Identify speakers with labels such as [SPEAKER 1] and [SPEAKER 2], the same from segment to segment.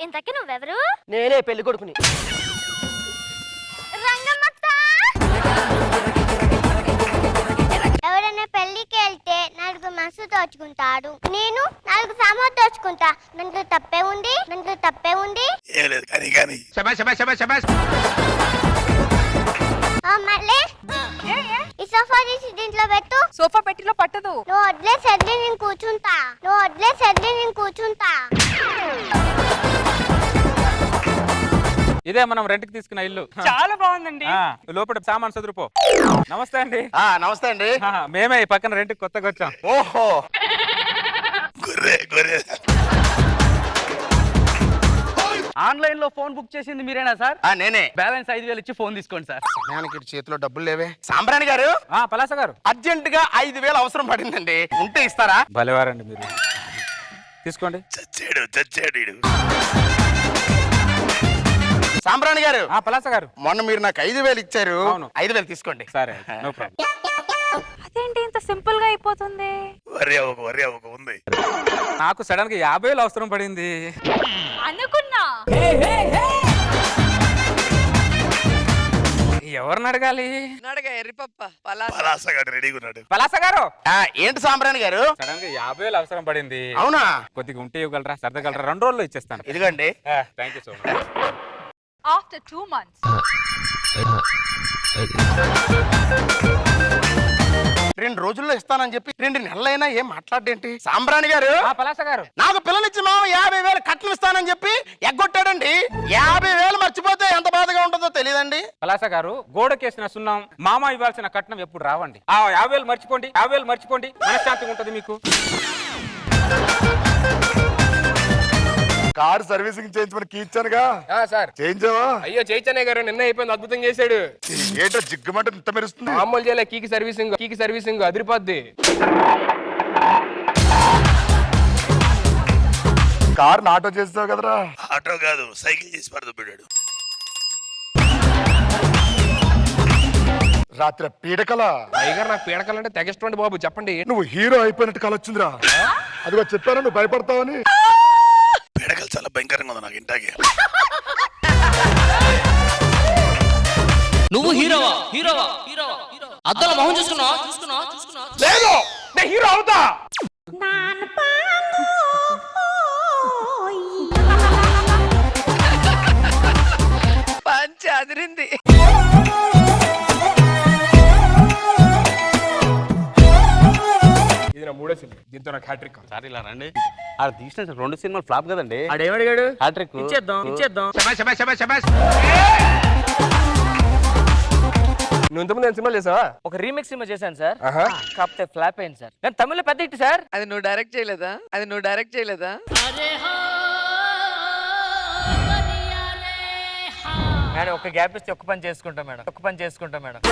[SPEAKER 1] ఇంతకీ నువ్వెవరు?
[SPEAKER 2] నేనే పెళ్లి కొడుకుని.
[SPEAKER 1] రంగమ్మత్త, ఎవరైనా పెళ్లికి వెళ్తే 4 మనసు దోచుకుంటాడు, నేను 4 సామాన్ దోచుకుంటా. దాంట్లో తప్పే ఉంది, దాంట్లో తప్పే ఉంది. మళ్ళీ ఈ సోఫా తీసి దీంట్లో పెట్టు.
[SPEAKER 3] సోఫా పెట్టిలో పట్టదు.
[SPEAKER 1] నువ్వు వదిలేసరి నేను కూర్చుంటా, నువ్వు వదిలేసరి నేను కూర్చుంటా.
[SPEAKER 4] ఇదే మనం రెంట్కి తీసుకున్న ఇల్లు.
[SPEAKER 3] చాలా బాగుందండి.
[SPEAKER 4] లోపల సామాన్ సదురుపో. నమస్తే అండి.
[SPEAKER 2] నమస్తే అండి.
[SPEAKER 4] మేమే ఈ పక్కన రెంట్కి కొత్తగా వచ్చాం.
[SPEAKER 2] ఓహో,
[SPEAKER 5] ఆన్లైన్ లో ఫోన్ బుక్ చేసింది మీరేనా సార్?
[SPEAKER 2] నేనే.
[SPEAKER 5] బ్యాలెన్స్ 5,000 ఇచ్చి ఫోన్ తీసుకోండి సార్.
[SPEAKER 2] సమయానికి చేతిలో డబ్బులు లేవే. సాంబ్రాణి గారు,
[SPEAKER 4] పలాస గారు,
[SPEAKER 2] అర్జెంట్ గా 5,000 అవసరం పడిందండి. ఉంటే ఇస్తారా?
[SPEAKER 4] భలేవారండి మీరు. తీసుకోండి.
[SPEAKER 2] సాంబ్రాణి గారు,
[SPEAKER 4] పలాస గారు,
[SPEAKER 2] మొన్న మీరు నాకు 5,000 ఇచ్చారు.
[SPEAKER 4] అవును.
[SPEAKER 2] 5,000 తీసుకోండి.
[SPEAKER 4] సరే, నో ప్రాబ్లం.
[SPEAKER 3] అదేంటి ఇంత సింపుల్ గా అయిపోతుంది?
[SPEAKER 6] ఉంది.
[SPEAKER 4] నాకు సడన్ గా 50,000 అవసరం పడింది.
[SPEAKER 3] అనుకున్నా.
[SPEAKER 4] ఎవరిని అడగాలి? పలాస గారు,
[SPEAKER 2] ఏంటి సాంబ్రాణి గారు?
[SPEAKER 4] సడన్ గా 50,000 అవసరం పడింది.
[SPEAKER 2] అవునా?
[SPEAKER 4] కొద్దిగా ఉంటే ఇవ్వగలరా? సర్దగలరా? 2 రోజుల్లో ఇచ్చేస్తాను.
[SPEAKER 2] ఇదిగోండి.
[SPEAKER 4] Thank you so much.
[SPEAKER 3] After 2 months.
[SPEAKER 2] 2 రోజుల్లో ఇస్తానని చెప్పి 2 నెలలైనా ఏం మాట్లాడేంటి? సాంబ్రాణి గారు,
[SPEAKER 4] పలాస గారు,
[SPEAKER 2] నాకు పిల్లనిచ్చి మామ 50,000 కట్నం ఇస్తానని చెప్పి ఎగ్గొట్టాడండి. 50,000 మర్చిపోతే ఎంత బాధగా ఉంటుందో తెలియదండి.
[SPEAKER 4] పలాస గారు, గోడకేసిన సున్నం మామ ఇవ్వాల్సిన కట్నం ఎప్పుడు రావండి. 50,000 మర్చిపోండి, 50,000 మర్చిపోండి, మనశ్శాంతిగా ఉంటుంది మీకు.
[SPEAKER 6] కార్ సర్వీసింగ్ చేయించమని కీ ఇచ్చానుగా
[SPEAKER 7] సార్.
[SPEAKER 6] చేయించావా?
[SPEAKER 7] అయ్యో చేయించానే గారు, నిన్న అయిపోయింది. అద్భుతం చేశాడు.
[SPEAKER 6] ఏంటో జిగ్గుమంటే ఇంత మెరుస్తుంది.
[SPEAKER 7] మామూలు చేయలే. కీకి సర్వీసింగ్ అదిరిపోద్ది.
[SPEAKER 6] కార్ ఆటో చేస్తావు కదరా?
[SPEAKER 8] ఆటో కాదు, సైకిల్ చేసి పడదొప్పాడు.
[SPEAKER 6] రాత్రి పీడకల.
[SPEAKER 7] అయ్యగారు, నాకు పీడకలంటే తెగిష్టండి బాబు. చెప్పండి.
[SPEAKER 6] నువ్వు హీరో అయిపోయినట్టు కల వచ్చిందిరా. అదిగో చెప్పాను నువ్వు భయపడతావని.
[SPEAKER 8] పీడకలు చాలా భయంకరంగా ఉంది నాకు ఇంటాగే.
[SPEAKER 5] నువ్వు హీరోవా? అద్దంలో మొహం చూసుకున్నావా?
[SPEAKER 7] లేదు, నేను హీరో అవుతా.
[SPEAKER 3] పంచ అదిరింది.
[SPEAKER 7] ఇది నా 3వ సినిమా. దీంతో నాకు హ్యాట్రిక్.
[SPEAKER 5] సార్ ఇలా రండి. ఆడ తీసిన 2 సినిమాలు ఫ్లాప్ కదండి.
[SPEAKER 2] ఆడేమడిగాడు?
[SPEAKER 5] హ్యాట్రిక్
[SPEAKER 2] ఇచ్చేద్దాం.
[SPEAKER 7] నువ్వు ఇంతకుముందు సినిమాలు చేసావా?
[SPEAKER 5] ఒక రీమేక్ సినిమా చేశాను సార్. కాకపోతే ఫ్లాప్ అయింది సార్. కానీ తమిళ్లో పెద్ద హిట్ సార్.
[SPEAKER 3] అది నువ్వు డైరెక్ట్ చేయలేదా?
[SPEAKER 5] మేడం ఒక గ్యాప్ ఇస్తే ఒక్క పని చేసుకుంటాం మేడం.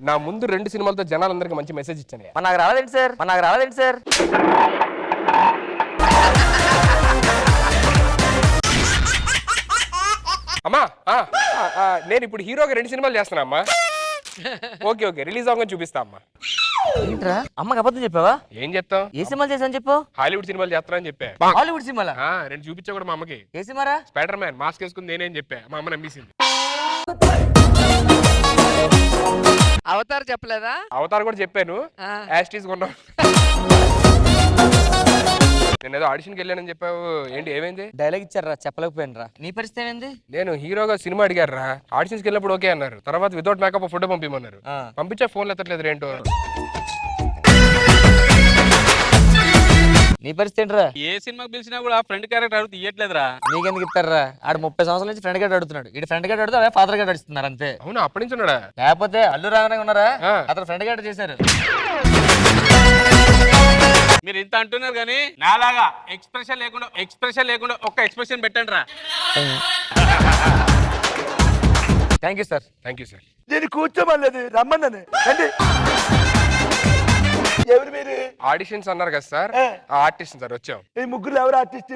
[SPEAKER 7] నా ముందు 2 సినిమాలతో జనాలందరికీ మంచి మెసేజ్ ఇచ్చాను.
[SPEAKER 5] నాకు రాలేదండి సార్.
[SPEAKER 7] అమ్మా, నేను ఇప్పుడు హీరోగా 2 సినిమాలు చేస్తున్నా అమ్మా. ఓకే, రిలీజ్ అవ్వగానే చూపిస్తా అమ్మా.
[SPEAKER 5] ఏంట్రా అమ్మకి అబద్ధం చెప్పావా?
[SPEAKER 7] ఏం చెప్తాం?
[SPEAKER 5] ఏ సినిమాలు చేశాను చెప్పు.
[SPEAKER 7] హాలీవుడ్ సినిమాలు చేస్తున్నా అని చెప్పా.
[SPEAKER 5] హాలీవుడ్ సినిమాలా?
[SPEAKER 7] 2 చూపించా కూడా మా అమ్మకి.
[SPEAKER 5] ఏ సినిమారా?
[SPEAKER 7] స్పైడర్ మ్యాన్ మాస్క్ వేసుకుని నేనేం చెప్పా, మా అమ్మ నమ్మేసింది.
[SPEAKER 3] అవతార్ చెప్పలేదా?
[SPEAKER 7] అవతార్ కూడా చెప్పాను. యాస్టీస్ కొన్నా. నేను ఏదో ఆడిషన్కి వెళ్ళానని చెప్పావు. ఏంటి, ఏమైంది?
[SPEAKER 5] డైలాగ్ ఇచ్చారా, చెప్పలేకపోయాను రా. నీ పరిస్థితి ఏమైంది?
[SPEAKER 7] నేను హీరోగా సినిమా అడిగారు రా. ఆడిషన్స్కి వెళ్ళినప్పుడు ఓకే అన్నారు. తర్వాత వితౌట్ మేకప్ ఫోటో పంపిమన్నారు. పంపించా, ఫోన్లు ఎత్తట్లేదు ఏంటో.
[SPEAKER 5] నీ పరిస్థితి ఏంట్రా?
[SPEAKER 4] ఏ సినిమాకి పిలిచినా కూడా ఫ్రెండ్ క్యారెక్టర్ అడుగుతూ ఇయ్యట్లేదురా.
[SPEAKER 5] నీకెందుకు ఇస్తారా? ఆడు 30 సంవత్సరాల నుంచి ఫ్రెండ్ గారు అడుగుతున్నాడు. ఇటు ఫ్రెండ్ గారు అడుగుతా, ఫాదర్ గారు అడుగుతున్నారు అంతే.
[SPEAKER 7] అవునా, అప్పటి నుంచి ఉన్నాడా?
[SPEAKER 5] లేకపోతే అల్లు రాగానే ఉన్నారా? అతను ఫ్రెండ్ గారు చేశారు.
[SPEAKER 4] మీరు ఇంత అంటున్నారు కానీ నాలాగా ఎక్స్ప్రెషన్ లేకుండా ఒక్క ఎక్స్ప్రెషన్ పెట్టండి రా.
[SPEAKER 5] Thank you sir.
[SPEAKER 6] నేను కూర్చోమలేదు, రమ్మన్నాను. ఎవరు మీరు?
[SPEAKER 7] ఆడిషన్స్ అన్నారు కదా సార్, ఆ ఆర్టిస్ట్ సార్ వచ్చాం.
[SPEAKER 6] ఈ ముగ్గురు ఎవరు ఆర్టిస్ట్?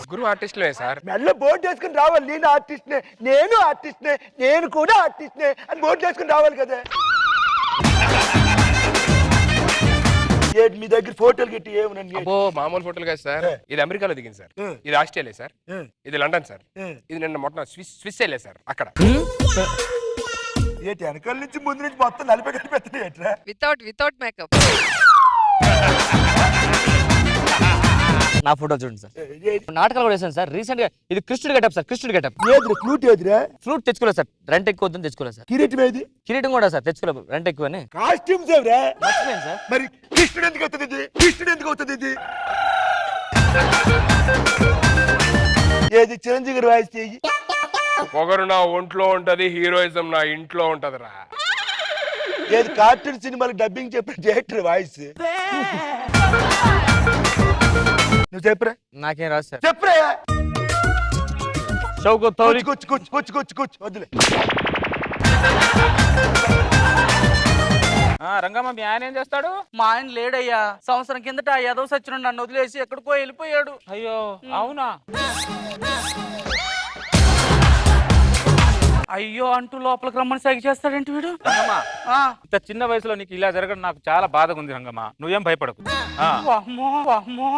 [SPEAKER 7] ముగ్గురు ఆర్టిస్టులే సార్.
[SPEAKER 6] మెల్ల బోర్డు వేసుకుని రావాలి. నేను ఆర్టిస్ట్నే, నేను కూడా ఆర్టిస్ట్నే అని బోర్డు వేసుకుని రావాలి కదా. ఏంటి మీ దగ్గర ఫోటోలు గిట్టి ఏమనండి?
[SPEAKER 7] అబ్బో మామూలు ఫోటోలు కాదు సార్. ఇది అమెరికాలో దిగింది సార్. ఇది ఆస్ట్రేలియా సార్. ఇది లండన్ సార్. ఇది నిన్న మొన్న స్విస్ వెళ్ళే సార్. అక్కడ
[SPEAKER 6] ఏంటి వెనకాల నుంచి ముందు నుంచి మొత్తం నలిపే కలిపేస్తున్నాయి ఎట్రా?
[SPEAKER 3] Without makeup.
[SPEAKER 5] నా ఫోటో చూడండి సార్. నాటకాలు కూడా వేసాను సార్ రీసెంట్ గా. ఇది కృష్ణుడు గెటప్ సార్, కృష్ణుడు గెటప్.
[SPEAKER 6] ఏదిరా ఫ్లూట్ ఏదిరా?
[SPEAKER 5] ఫ్లూట్ తెచ్చుకోలేదు సార్, రెంట్ ఎక్కువ వద్దని తెచ్చుకోలేదు సార్.
[SPEAKER 6] కిరీటం ఏది?
[SPEAKER 5] కిరీటం కూడా సార్ తెచ్చుకోలేదు, రెంట్ ఎక్కువని.
[SPEAKER 6] కాస్ట్యూమ్స్ ఎవరా?
[SPEAKER 5] మర్చిపోయాను సార్.
[SPEAKER 6] మరి కృష్ణుడు ఎందుకు అవుతుంది ఇది? కృష్ణుడు ఎందుకు అవుతుంది ఇది? ఏది చిరంజీవి గారు వాయిస్ చేయి.
[SPEAKER 7] పొగరు నా ఒంట్లో ఉంటది, హీరోయిజం నా ఇంట్లో ఉంటదిరా.
[SPEAKER 6] ఏది కార్టూన్ సినిమాలకు డబ్బింగ్ చెప్పిన డైరెక్టర్ వాయిస్. నువ్వు చెప్పురా.
[SPEAKER 5] నాకేం రాదు సార్.
[SPEAKER 6] చెప్పురా.
[SPEAKER 5] షౌకత్
[SPEAKER 6] కూర్చు వద్దులే.
[SPEAKER 4] రంగమ్మ మీ ఆయన ఏం చేస్తాడు?
[SPEAKER 9] మా ఆయన లేడయ్యా. సంవత్సరం కిందట ఏదో సచ్చిను నన్ను వదిలేసి ఎక్కడికో వెళ్ళిపోయాడు.
[SPEAKER 4] అయ్యో అవునా?
[SPEAKER 9] అయ్యో అంటూ లోపలికి రమ్మని సైగ చేస్తాడంటే వీడు.
[SPEAKER 4] రంగమ్మ ఇంత చిన్న వయసులో నీకు ఇలా జరగడం నాకు చాలా బాధగా ఉంది రంగమ్మ. నువ్వేం భయపడకు.
[SPEAKER 9] వామ్మో, వామ్మో.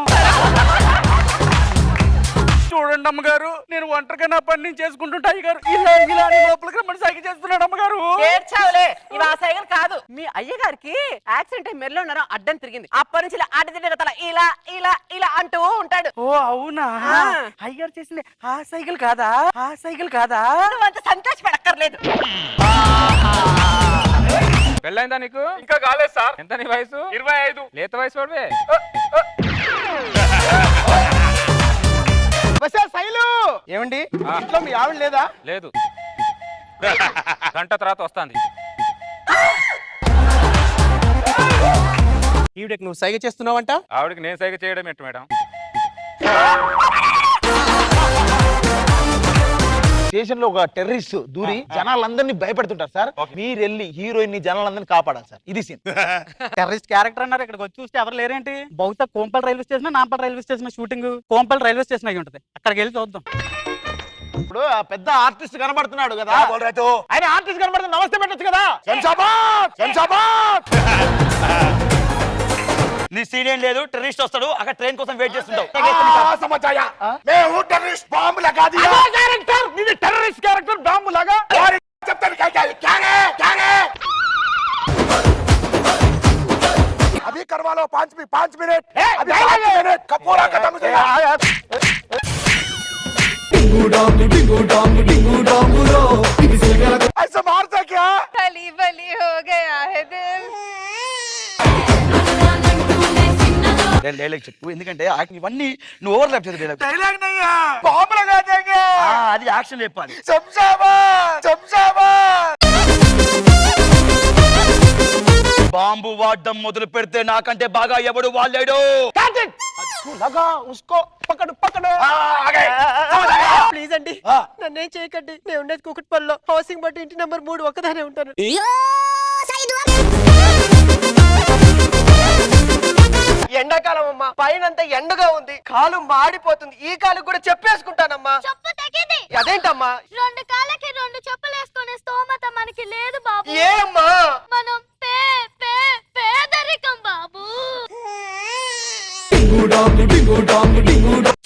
[SPEAKER 9] చూడండి అమ్మగారు, నేను ఒంటరిగా నా పని నేను చేసుకుంటుంటా. అయ్యగారు ఇలా ఇలా అని లోపలికి రమ్మని సైగ చేస్తున్నాడు అమ్మగారు.
[SPEAKER 10] ఏడ్చావులే, ఇవి ఆ సైకిల్ కాదు. మీ అయ్యగారికి యాక్సిడెంట్ అయి మెల్లో ఉన్నారో అడ్డం తిరిగింది. అప్పటి నుంచి ఇలా అడ్డ తిరిగి తల ఇలా ఇలా ఇలా అంటూ ఉంటాడు.
[SPEAKER 9] ఓ అవునా? అయ్యగారు చేసింది ఆ సైకిల్ కాదా? ఆ సైకిల్ కాదా?
[SPEAKER 10] నువ్వు అంత సంతోషపడక్కర్లేదు.
[SPEAKER 4] పెళ్ళైందా నీకు?
[SPEAKER 7] ఇంకా కాలేదు సార్.
[SPEAKER 4] ఎంత నీ వయసు?
[SPEAKER 7] 25.
[SPEAKER 4] లేత వయసు వాడివే.
[SPEAKER 2] ఏమండి ఇంట్లో మీ ఆవిడ లేదా?
[SPEAKER 4] లేదు, గంట తర్వాత వస్తాంది.
[SPEAKER 2] ఈవిడకి నువ్వు సైగ చేస్తున్నావంట?
[SPEAKER 4] ఆవిడకి నేను సైగ చేయడం ఏంటి మేడం?
[SPEAKER 2] స్టేషన్ లో ఒక టెర్రరిస్ట్ దూరి జనాలందరినీ భయపెడుతుంటారు సార్. మీరు వెళ్ళి హీరోయిన్ ని జనాలందరినీ కాపాడాలి సార్. ఇది సీన్.
[SPEAKER 9] టెర్రరిస్ట్ క్యారెక్టర్ అన్నారు. ఇక్కడికి వచ్చి చూస్తే ఎవరు లేరేంటి? బహుశా Kompally railway station, Nampally railway station shooting. Kompally railway station అయి ఉంటది. అక్కడికి వెళ్ళి చూద్దాం.
[SPEAKER 2] ఇప్పుడు ఆ పెద్ద ఆర్టిస్ట్ కనబడుతున్నాడు కదా, ఆయన ఆర్టిస్ట్ కనబడుతుంది, నమస్తే పెట్టచ్చు కదా.
[SPEAKER 5] నీ సీన్ ఏం లేదు, టెర్రరిస్ట్ వస్తాడు, అక్కడ ట్రైన్ కోసం వెయిట్ చేస్తుంటావు.
[SPEAKER 2] టెర్రరిస్ట్ క్యారెక్టర్ బాంబు లాగా
[SPEAKER 6] అభి కర్వాలో 5 మినిట్. కపూరా ఖతम हो गया. ऐसा मारता क्या?
[SPEAKER 10] బలి బలి హో గయా హై దిల్.
[SPEAKER 5] డైలాగ్ చెప్పు, ఎందుకంటే ఇవన్నీ నువ్వు ఓవర్లాప్ చేసే
[SPEAKER 6] డైలాగ్ నయ్యా, బాంబు लगा देंगे.
[SPEAKER 5] అది యాక్షన్ చెప్పాలి. బాంబు వాడడం మొదలు పెడితే నాకంటే బాగా ఎవడు వాళ్ళాడు.
[SPEAKER 2] లగా ఉస్కో పకడు పకడు.
[SPEAKER 10] ప్లీజ్ అండి, నన్నేం చేయకండి. నేను ఉండేది కుకుట్పల్లిలో, హౌసింగ్ బట్టి ఇంటి నెంబర్ 3 ఒక్కదానే ఉంటాను. ఎండాకాలం అమ్మా, పైనంతా ఎండగా ఉంది, కాలు మాడిపోతుంది. ఈ కాలు కూడా చెప్పేసుకుంటానమ్మా.
[SPEAKER 1] చెప్పు తగ్గింది.
[SPEAKER 10] అదేంటమ్మా?
[SPEAKER 1] 2 కాళ్ళకి 2 చెప్పులు వేసుకునే స్తోమత మనకి లేదు బాబు.
[SPEAKER 10] ఏమ్మా?
[SPEAKER 1] మనం పేదరికం బాబు.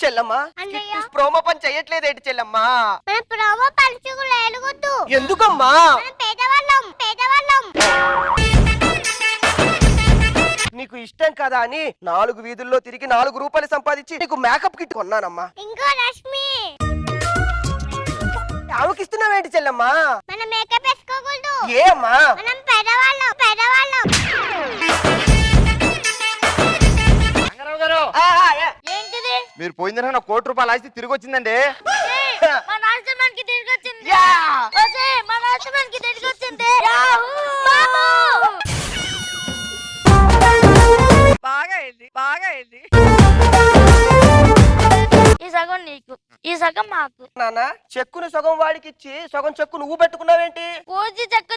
[SPEAKER 10] చెల్లమ్మా,
[SPEAKER 1] అన్నయ్య.
[SPEAKER 10] ప్రోమో పని చెయ్యట్లేదేంటి చెల్లమ్మా?
[SPEAKER 1] మనం ప్రోమో పలుచుకులు ఎలుగొద్దు.
[SPEAKER 10] ఎందుకమ్మా?
[SPEAKER 1] మనం పేదవాళ్ళం.
[SPEAKER 10] నీకు ఇష్టం కదా అని 4 వీధుల్లో తిరిగి 4 రూపాయలు సంపాదించి నీకు మేకప్ కిట్ కొన్నానమ్మా.
[SPEAKER 1] ఇంకో రష్మి,
[SPEAKER 10] ఆమెకి ఇస్తున్నావేంటి చెల్లమ్మా?
[SPEAKER 1] మనం మేకప్ వేసుకోకూడదు.
[SPEAKER 10] ఏ అమ్మా?
[SPEAKER 1] మనం పేదవాళ్ళం. ఏంటిది?
[SPEAKER 2] మీరు పోయిందని నాకు 1 కోటి రూపాయలు ఆస్తి తిరిగి వచ్చిందండి.
[SPEAKER 1] మా నాశనానికి తిరిగి వచ్చింది.
[SPEAKER 10] యా!
[SPEAKER 1] మా నాశనానికి తిరిగి వచ్చింది. బాబు!
[SPEAKER 10] బాగా అయింది.
[SPEAKER 1] ఈ సగం నీకు, ఈ సగం మాకు.
[SPEAKER 10] నాన్న, చెక్కును సగం వాడికి ఇచ్చి సగం చెక్కు నువ్వు పెట్టుకున్నావేంటి?
[SPEAKER 1] పూజ చెక్కు